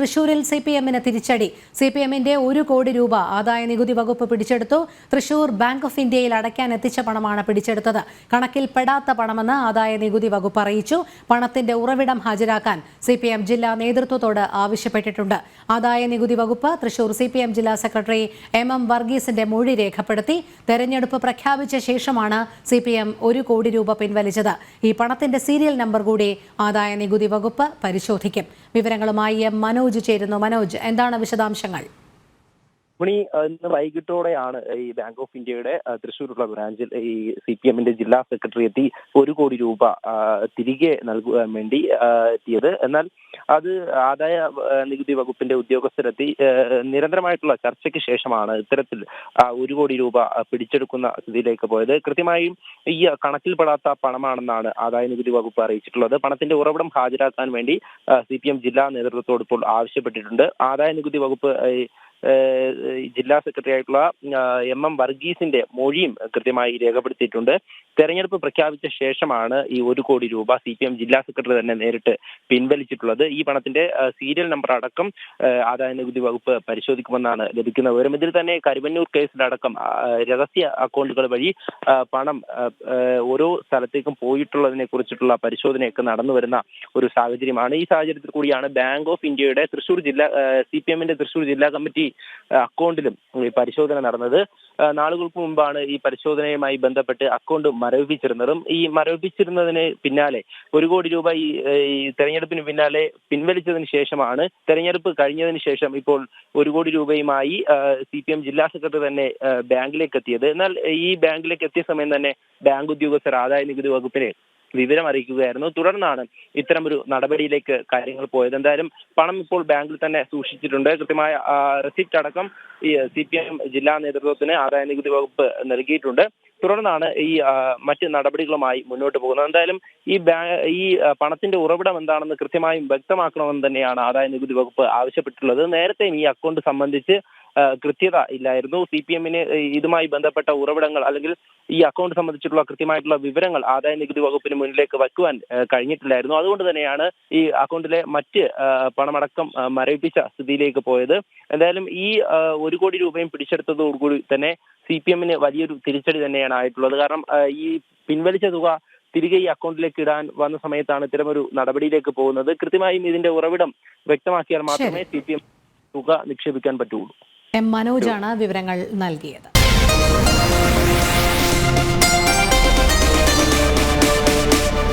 തൃശൂരിൽ സിപിഎമ്മിന് തിരിച്ചടി. സിപിഎമ്മിന്റെ 1 കോടി രൂപ ആദായ നികുതി വകുപ്പ് പിടിച്ചെടുത്തു. തൃശൂർ ബാങ്ക് ഓഫ് ഇന്ത്യയിൽ അടയ്ക്കാൻ എത്തിച്ച പണമാണ് പിടിച്ചെടുത്തത്. കണക്കിൽ പെടാത്ത പണമെന്ന് ആദായ നികുതി വകുപ്പ് അറിയിച്ചു. പണത്തിന്റെ ഉറവിടം ഹാജരാക്കാൻ സിപിഎം ജില്ലാ നേതൃത്വത്തോട് ആവശ്യപ്പെട്ടിട്ടുണ്ട്. ആദായ നികുതി വകുപ്പ് തൃശൂർ സിപിഎം ജില്ലാ സെക്രട്ടറി എം വർഗീസിന്റെ മൊഴി രേഖപ്പെടുത്തി. തെരഞ്ഞെടുപ്പ് പ്രഖ്യാപിച്ച ശേഷമാണ് സിപിഎം 1 കോടി രൂപ പിൻവലിച്ചത്. ഈ പണത്തിന്റെ സീരിയൽ നമ്പർ കൂടി ആദായ നികുതി വകുപ്പ് പരിശോധിക്കും. വിവരങ്ങളുമായി മനോജ് ചേരുന്നു. മനോജ്, എന്താണ് വിശദാംശങ്ങൾ? ഇന്ന് വൈകിട്ടോടെയാണ് ഈ ബാങ്ക് ഓഫ് ഇന്ത്യയുടെ തൃശ്ശൂരുള്ള ബ്രാഞ്ചിൽ ഈ സിപിഎമ്മിന്റെ ജില്ലാ സെക്രട്ടറി എത്തി 1 കോടി രൂപ തിരികെ നൽകുവാൻ വേണ്ടി എത്തിയത്. എന്നാൽ അത് ആദായ നികുതി വകുപ്പിന്റെ ഉദ്യോഗസ്ഥരെത്തി നിരന്തരമായിട്ടുള്ള ചർച്ചയ്ക്ക് ശേഷമാണ് ഇത്തരത്തിൽ 1 കോടി രൂപ പിടിച്ചെടുക്കുന്ന സ്ഥിതിയിലേക്ക് പോയത്. കൃത്യമായും ഈ കണക്കിൽപ്പെടാത്ത പണമാണെന്നാണ് ആദായ നികുതി വകുപ്പ് അറിയിച്ചിട്ടുള്ളത്. പണത്തിന്റെ ഉറവിടം ഹാജരാക്കാൻ വേണ്ടി സിപിഎം ജില്ലാ നേതൃത്വത്തോട് ഇപ്പോൾ ആവശ്യപ്പെട്ടിട്ടുണ്ട്. ആദായ നികുതി വകുപ്പ് ജില്ലാ സെക്രട്ടറി ആയിട്ടുള്ള എം വർഗീസിന്റെ മൊഴിയും കൃത്യമായി രേഖപ്പെടുത്തിയിട്ടുണ്ട്. തെരഞ്ഞെടുപ്പ് പ്രഖ്യാപിച്ച ശേഷമാണ് ഈ 1 കോടി രൂപ സിപിഎം ജില്ലാ സെക്രട്ടറി തന്നെ നേരിട്ട് പിൻവലിച്ചിട്ടുള്ളത്. ഈ പണത്തിന്റെ സീരിയൽ നമ്പർ അടക്കം ആദായ നികുതി വകുപ്പ് പരിശോധിക്കുമെന്നാണ് ലഭിക്കുന്ന വിവരം. ഇതിൽ തന്നെ കരുവന്നൂർ കേസിലടക്കം രഹസ്യ അക്കൗണ്ടുകൾ വഴി പണം ഓരോ സ്ഥലത്തേക്കും പോയിട്ടുള്ളതിനെ കുറിച്ചിട്ടുള്ള പരിശോധനയൊക്കെ നടന്നു വരുന്ന ഒരു സാഹചര്യമാണ്. ഈ സാഹചര്യത്തിൽ കൂടിയാണ് ബാങ്ക് ഓഫ് ഇന്ത്യയുടെ തൃശൂർ ജില്ലാ സിപിഎമ്മിന്റെ തൃശൂർ ജില്ലാ കമ്മിറ്റി അക്കൗണ്ടിലും ഈ പരിശോധന നടന്നത്. നാളുകൾക്ക് മുമ്പാണ് ഈ പരിശോധനയുമായി ബന്ധപ്പെട്ട് അക്കൗണ്ട് മരവിപ്പിച്ചിരുന്നതും. ഈ മരവിപ്പിച്ചിരുന്നതിന് പിന്നാലെ 1 കോടി രൂപ ഈ തെരഞ്ഞെടുപ്പിന് പിന്നാലെ പിൻവലിച്ചതിന് ശേഷമാണ് തെരഞ്ഞെടുപ്പ് കഴിഞ്ഞതിന് ശേഷം ഇപ്പോൾ 1 കോടി രൂപയുമായി സിപിഎം ജില്ലാ സെക്രട്ടറി തന്നെ ബാങ്കിലേക്ക് എത്തിയത്. എന്നാൽ ഈ ബാങ്കിലേക്ക് എത്തിയ സമയം തന്നെ ബാങ്ക് ഉദ്യോഗസ്ഥർ ആദായ നികുതി വകുപ്പിനെ വിവരം അറിയിക്കുകയായിരുന്നു. തുടർന്നാണ് ഇത്തരമൊരു നടപടിയിലേക്ക് കാര്യങ്ങൾ പോയത്. എന്തായാലും പണം ഇപ്പോൾ ബാങ്കിൽ തന്നെ സൂക്ഷിച്ചിട്ടുണ്ട്. കൃത്യമായ റെസിപ്റ്റ് അടക്കം ഈ സിപിഎം ജില്ലാ നേതൃത്വത്തിന് ആദായ നികുതി വകുപ്പ് നൽകിയിട്ടുണ്ട്. തുടർന്നാണ് ഈ മറ്റ് നടപടികളുമായി മുന്നോട്ട് പോകുന്നത്. എന്തായാലും ഈ പണത്തിന്റെ ഉറവിടം എന്താണെന്ന് കൃത്യമായും വ്യക്തമാക്കണമെന്ന് തന്നെയാണ് ആദായ നികുതി വകുപ്പ് ആവശ്യപ്പെട്ടിട്ടുള്ളത്. നേരത്തെയും ഈ അക്കൗണ്ട് സംബന്ധിച്ച് കൃത്യത ഇല്ലായിരുന്നു. സിപിഎമ്മിന് ഇതുമായി ബന്ധപ്പെട്ട ഉറവിടങ്ങൾ അല്ലെങ്കിൽ ഈ അക്കൗണ്ട് സംബന്ധിച്ചിട്ടുള്ള കൃത്യമായിട്ടുള്ള വിവരങ്ങൾ ആദായ നികുതി വകുപ്പിന് മുന്നിലേക്ക് വയ്ക്കുവാൻ കഴിഞ്ഞിട്ടില്ലായിരുന്നു. അതുകൊണ്ട് തന്നെയാണ് ഈ അക്കൗണ്ടിലെ മറ്റ് പണമടക്കം മരവിപ്പിച്ച സ്ഥിതിയിലേക്ക് പോയത്. എന്തായാലും ഈ 1 കോടി രൂപയും പിടിച്ചെടുത്തതോടുകൂടി തന്നെ സിപിഎമ്മിന് വലിയൊരു തിരിച്ചടി തന്നെയാണ് ആയിട്ടുള്ളത്. കാരണം ഈ പിൻവലിച്ച തുക തിരികെ ഈ അക്കൗണ്ടിലേക്ക് ഇടാൻ വന്ന സമയത്താണ് ഇത്തരമൊരു നടപടിയിലേക്ക് പോകുന്നത്. കൃത്യമായും ഇതിന്റെ ഉറവിടം വ്യക്തമാക്കിയാൽ മാത്രമേ സിപിഎം തുക നിക്ഷേപിക്കാൻ പറ്റുള്ളൂ. മനോജാണ് വിവരങ്ങൾ നൽകിയത്.